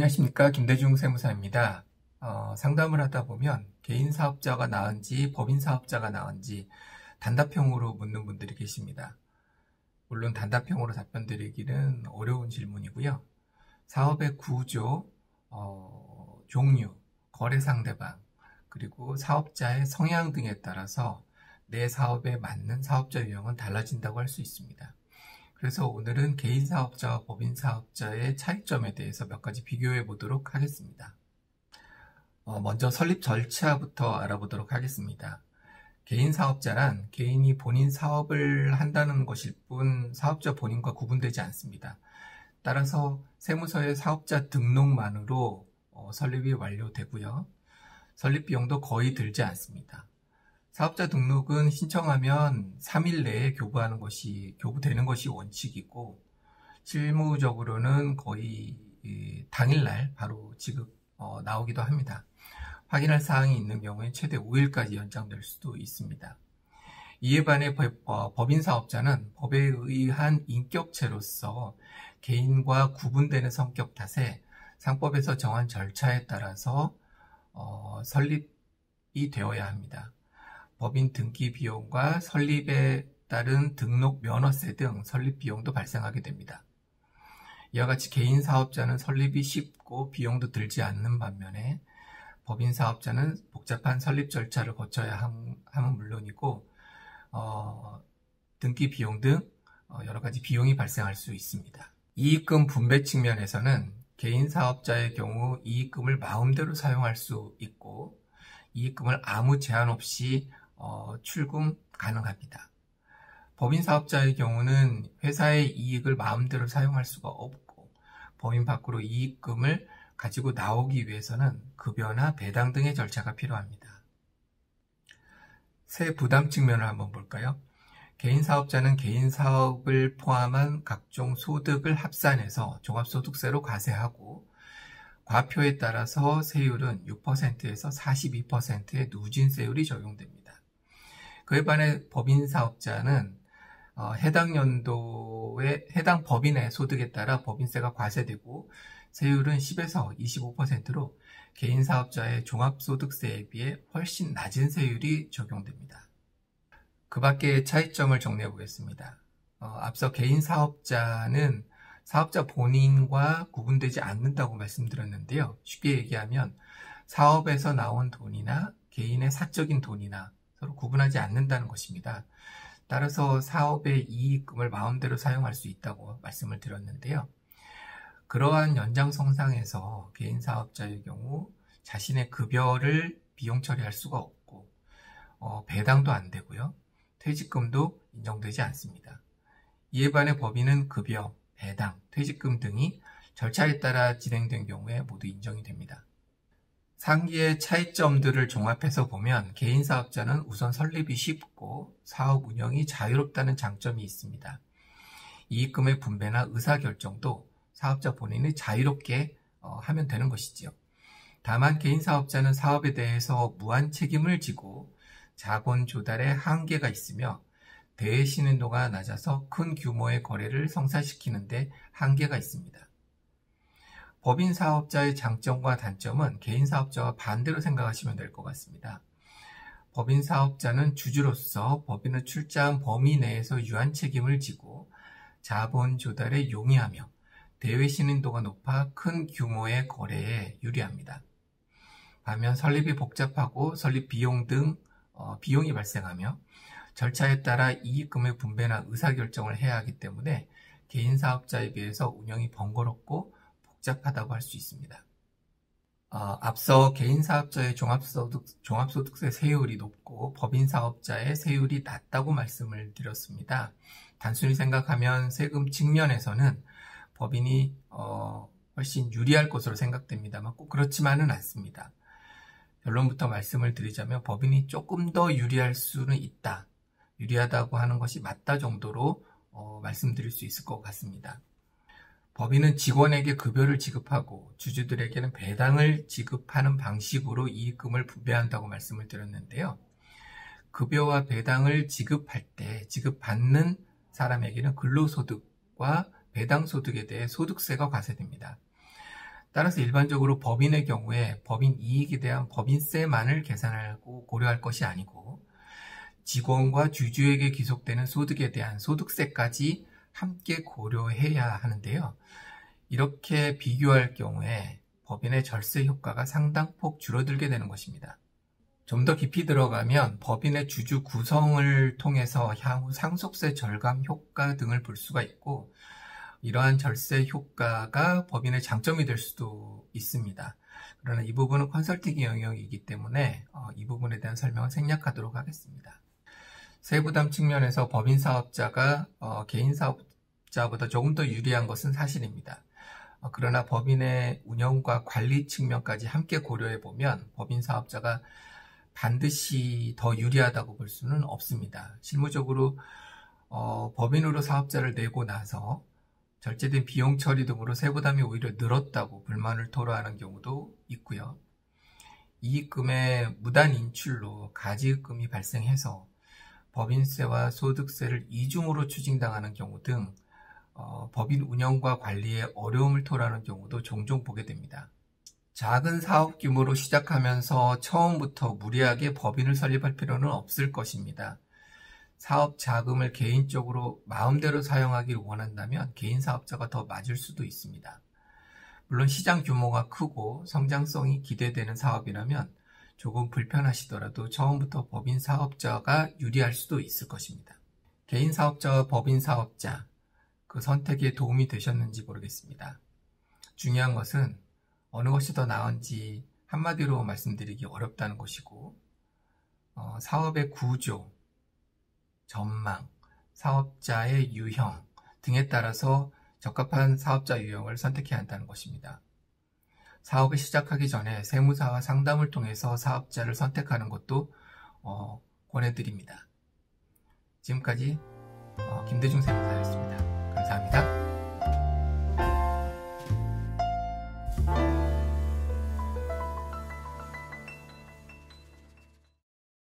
안녕하십니까. 김대중 세무사입니다. 상담을 하다 보면 개인 사업자가 나은지 법인 사업자가 나은지 단답형으로 묻는 분들이 계십니다. 물론 단답형으로 답변 드리기는 어려운 질문이고요. 사업의 구조, 종류, 거래 상대방, 그리고 사업자의 성향 등에 따라서 내 사업에 맞는 사업자 유형은 달라진다고 할 수 있습니다. 그래서 오늘은 개인 사업자와 법인 사업자의 차이점에 대해서 몇 가지 비교해 보도록 하겠습니다. 먼저 설립 절차부터 알아보도록 하겠습니다. 개인 사업자란 개인이 본인 사업을 한다는 것일 뿐 사업자 본인과 구분되지 않습니다. 따라서 세무서의 사업자 등록만으로 설립이 완료되고요. 설립 비용도 거의 들지 않습니다. 사업자 등록은 신청하면 3일 내에 교부되는 것이 원칙이고, 실무적으로는 거의 당일날 바로 나오기도 합니다. 확인할 사항이 있는 경우에 최대 5일까지 연장될 수도 있습니다. 이에 반해 법인 사업자는 법에 의한 인격체로서 개인과 구분되는 성격 탓에 상법에서 정한 절차에 따라서 설립이 되어야 합니다. 법인 등기 비용과 설립에 따른 등록 면허세 등 설립 비용도 발생하게 됩니다. 이와 같이 개인 사업자는 설립이 쉽고 비용도 들지 않는 반면에 법인 사업자는 복잡한 설립 절차를 거쳐야 함은 물론이고 등기 비용 등 여러 가지 비용이 발생할 수 있습니다. 이익금 분배 측면에서는 개인 사업자의 경우 이익금을 마음대로 사용할 수 있고 이익금을 아무 제한 없이 출금 가능합니다. 법인 사업자의 경우는 회사의 이익을 마음대로 사용할 수가 없고 법인 밖으로 이익금을 가지고 나오기 위해서는 급여나 배당 등의 절차가 필요합니다. 세 부담 측면을 한번 볼까요? 개인 사업자는 개인 사업을 포함한 각종 소득을 합산해서 종합소득세로 과세하고 과표에 따라서 세율은 6%에서 42%의 누진세율이 적용됩니다. 그에 반해 법인 사업자는 해당 연도의 해당 법인의 소득에 따라 법인세가 과세되고 세율은 10에서 25%로 개인 사업자의 종합소득세에 비해 훨씬 낮은 세율이 적용됩니다. 그 밖의 차이점을 정리해 보겠습니다. 앞서 개인 사업자는 사업자 본인과 구분되지 않는다고 말씀드렸는데요. 쉽게 얘기하면 사업에서 나온 돈이나 개인의 사적인 돈이나 서로 구분하지 않는다는 것입니다. 따라서 사업의 이익금을 마음대로 사용할 수 있다고 말씀을 드렸는데요. 그러한 연장선상에서 개인 사업자의 경우 자신의 급여를 비용 처리할 수가 없고 배당도 안 되고요. 퇴직금도 인정되지 않습니다. 이에 반해 법인은 급여, 배당, 퇴직금 등이 절차에 따라 진행된 경우에 모두 인정이 됩니다. 상기의 차이점들을 종합해서 보면 개인 사업자는 우선 설립이 쉽고 사업 운영이 자유롭다는 장점이 있습니다. 이익금의 분배나 의사결정도 사업자 본인이 자유롭게 하면 되는 것이지요. 다만 개인 사업자는 사업에 대해서 무한 책임을 지고 자본 조달에 한계가 있으며 대외 신인도가 낮아서 큰 규모의 거래를 성사시키는 데 한계가 있습니다. 법인 사업자의 장점과 단점은 개인 사업자와 반대로 생각하시면 될 것 같습니다. 법인 사업자는 주주로서 법인을 출자한 범위 내에서 유한 책임을 지고 자본 조달에 용이하며 대외 신인도가 높아 큰 규모의 거래에 유리합니다. 반면 설립이 복잡하고 설립 비용 등 비용이 발생하며 절차에 따라 이익금의 분배나 의사결정을 해야 하기 때문에 개인 사업자에 비해서 운영이 번거롭고 복잡하다고 할 수 있습니다. 앞서 개인 사업자의 종합소득세 세율이 높고 법인 사업자의 세율이 낮다고 말씀을 드렸습니다. 단순히 생각하면 세금 측면에서는 법인이 훨씬 유리할 것으로 생각됩니다만 꼭 그렇지만은 않습니다. 결론부터 말씀을 드리자면 법인이 조금 더 유리할 수는 있다. 유리하다고 하는 것이 맞다 정도로 말씀드릴 수 있을 것 같습니다. 법인은 직원에게 급여를 지급하고 주주들에게는 배당을 지급하는 방식으로 이익금을 분배한다고 말씀을 드렸는데요. 급여와 배당을 지급할 때 지급받는 사람에게는 근로소득과 배당소득에 대해 소득세가 과세됩니다. 따라서 일반적으로 법인의 경우에 법인 이익에 대한 법인세만을 계산하고 고려할 것이 아니고 직원과 주주에게 귀속되는 소득에 대한 소득세까지 함께 고려해야 하는데요. 이렇게 비교할 경우에 법인의 절세 효과가 상당폭 줄어들게 되는 것입니다. 좀 더 깊이 들어가면 법인의 주주 구성을 통해서 향후 상속세 절감 효과 등을 볼 수가 있고 이러한 절세 효과가 법인의 장점이 될 수도 있습니다. 그러나 이 부분은 컨설팅 영역이기 때문에 이 부분에 대한 설명은 생략하도록 하겠습니다. 세부담 측면에서 법인 사업자가 개인 사업자보다 조금 더 유리한 것은 사실입니다. 그러나 법인의 운영과 관리 측면까지 함께 고려해 보면 법인 사업자가 반드시 더 유리하다고 볼 수는 없습니다. 실무적으로 법인으로 사업자를 내고 나서 절제된 비용 처리 등으로 세부담이 오히려 늘었다고 불만을 토로하는 경우도 있고요. 이익금의 무단 인출로 가지금이 발생해서 법인세와 소득세를 이중으로 추징당하는 경우 등 법인 운영과 관리에 어려움을 토로하는 경우도 종종 보게 됩니다. 작은 사업 규모로 시작하면서 처음부터 무리하게 법인을 설립할 필요는 없을 것입니다. 사업 자금을 개인적으로 마음대로 사용하길 원한다면 개인 사업자가 더 맞을 수도 있습니다. 물론 시장 규모가 크고 성장성이 기대되는 사업이라면 조금 불편하시더라도 처음부터 법인 사업자가 유리할 수도 있을 것입니다. 개인 사업자와 법인 사업자, 그 선택에 도움이 되셨는지 모르겠습니다. 중요한 것은 어느 것이 더 나은지 한마디로 말씀드리기 어렵다는 것이고 사업의 구조, 전망, 사업자의 유형 등에 따라서 적합한 사업자 유형을 선택해야 한다는 것입니다. 사업을 시작하기 전에 세무사와 상담을 통해서 사업자를 선택하는 것도 권해드립니다. 지금까지 김대중 세무사였습니다. 감사합니다.